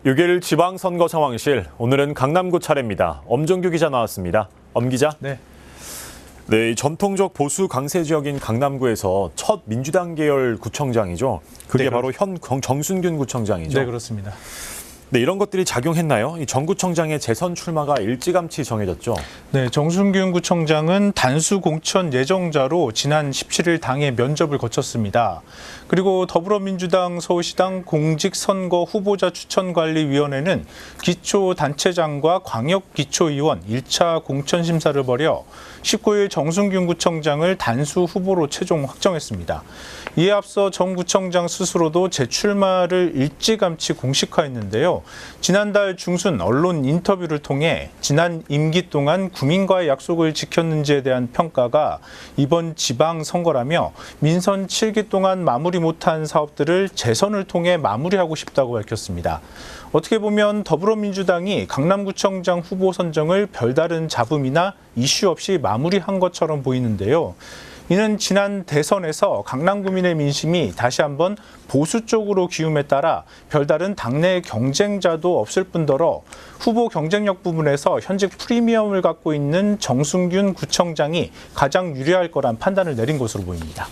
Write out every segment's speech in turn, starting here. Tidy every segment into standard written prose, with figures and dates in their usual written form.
6일 지방선거 상황실, 오늘은 강남구 차례입니다. 엄정규 기자 나왔습니다. 엄 기자. 네. 네, 전통적 보수 강세 지역인 강남구에서 첫 민주당 계열 구청장이죠. 그게 네, 바로 현 정순균 구청장이죠. 네, 그렇습니다. 네, 이런 것들이 작용했나요? 이 정 구청장의 재선 출마가 일찌감치 정해졌죠. 네, 정순균 구청장은 단수 공천 예정자로 지난 17일 당의 면접을 거쳤습니다. 그리고 더불어민주당 서울시당 공직선거 후보자 추천관리위원회는 기초단체장과 광역기초의원 1차 공천심사를 벌여 19일 정순균 구청장을 단수 후보로 최종 확정했습니다. 이에 앞서 정 구청장 스스로도 재출마를 일찌감치 공식화했는데요. 지난달 중순 언론 인터뷰를 통해 지난 임기 동안 국민과의 약속을 지켰는지에 대한 평가가 이번 지방선거라며 민선 7기 동안 마무리 못한 사업들을 재선을 통해 마무리하고 싶다고 밝혔습니다. 어떻게 보면 더불어민주당이 강남구청장 후보 선정을 별다른 잡음이나 이슈 없이 마무리한 것처럼 보이는데요. 이는 지난 대선에서 강남구민의 민심이 다시 한번 보수 쪽으로 기움에 따라 별다른 당내 경쟁자도 없을 뿐더러 후보 경쟁력 부분에서 현직 프리미엄을 갖고 있는 정순균 구청장이 가장 유리할 거란 판단을 내린 것으로 보입니다.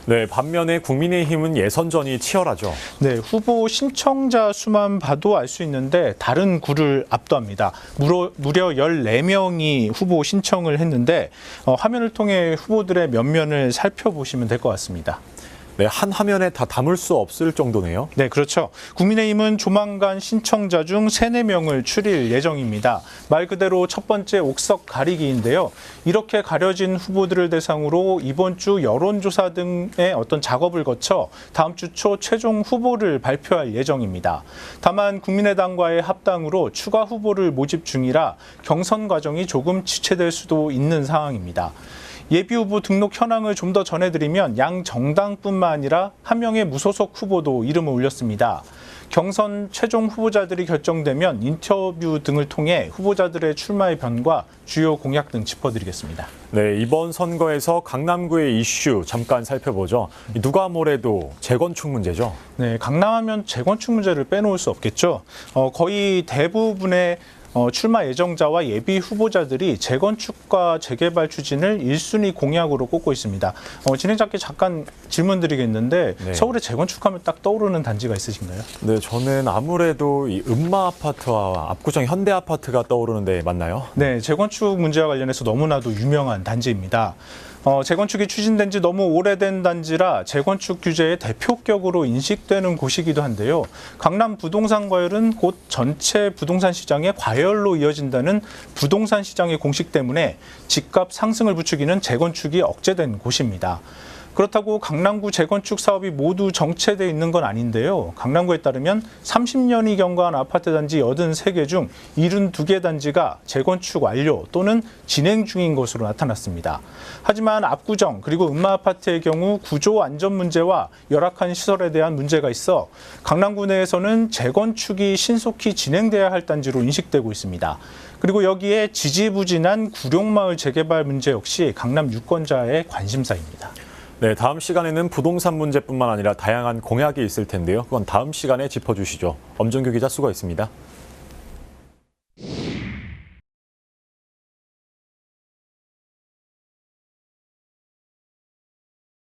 네, 반면에 국민의힘은 예선전이 치열하죠. 네, 후보 신청자 수만 봐도 알 수 있는데 다른 구를 압도합니다. 무려 14명이 후보 신청을 했는데 화면을 통해 후보들의 면면을 살펴보시면 될 것 같습니다. 네, 한 화면에 다 담을 수 없을 정도네요. 네, 그렇죠. 국민의힘은 조만간 신청자 중 3, 4명을 추릴 예정입니다. 말 그대로 첫 번째 옥석 가리기인데요. 이렇게 가려진 후보들을 대상으로 이번 주 여론조사 등의 어떤 작업을 거쳐 다음 주 초 최종 후보를 발표할 예정입니다. 다만 국민의당과의 합당으로 추가 후보를 모집 중이라 경선 과정이 조금 지체될 수도 있는 상황입니다. 예비후보 등록 현황을 좀 더 전해드리면 양 정당뿐만 아니라 한 명의 무소속 후보도 이름을 올렸습니다. 경선 최종 후보자들이 결정되면 인터뷰 등을 통해 후보자들의 출마의 변과 주요 공약 등 짚어드리겠습니다. 네, 이번 선거에서 강남구의 이슈 잠깐 살펴보죠. 누가 뭐래도 재건축 문제죠. 네, 강남하면 재건축 문제를 빼놓을 수 없겠죠. 거의 대부분의 출마 예정자와 예비 후보자들이 재건축과 재개발 추진을 1순위 공약으로 꼽고 있습니다. 진행자께 잠깐 질문 드리겠는데 네. 서울에 재건축하면 딱 떠오르는 단지가 있으신가요? 네, 저는 아무래도 이 음마 아파트와 압구정 현대 아파트가 떠오르는데 맞나요? 네, 재건축 문제와 관련해서 너무나도 유명한 단지입니다. 재건축이 추진된 지 너무 오래된 단지라 재건축 규제의 대표격으로 인식되는 곳이기도 한데요. 강남 부동산 과열은 곧 전체 부동산 시장의 과열로 이어진다는 부동산 시장의 공식 때문에 집값 상승을 부추기는 재건축이 억제된 곳입니다. 그렇다고 강남구 재건축 사업이 모두 정체되어 있는 건 아닌데요. 강남구에 따르면 30년이 경과한 아파트 단지 83개 중 72개 단지가 재건축 완료 또는 진행 중인 것으로 나타났습니다. 하지만 압구정 그리고 음마 아파트의 경우 구조 안전 문제와 열악한 시설에 대한 문제가 있어 강남구 내에서는 재건축이 신속히 진행돼야 할 단지로 인식되고 있습니다. 그리고 여기에 지지부진한 구룡마을 재개발 문제 역시 강남 유권자의 관심사입니다. 네, 다음 시간에는 부동산 문제뿐만 아니라 다양한 공약이 있을 텐데요. 그건 다음 시간에 짚어주시죠. 엄정규 기자 수고했습니다.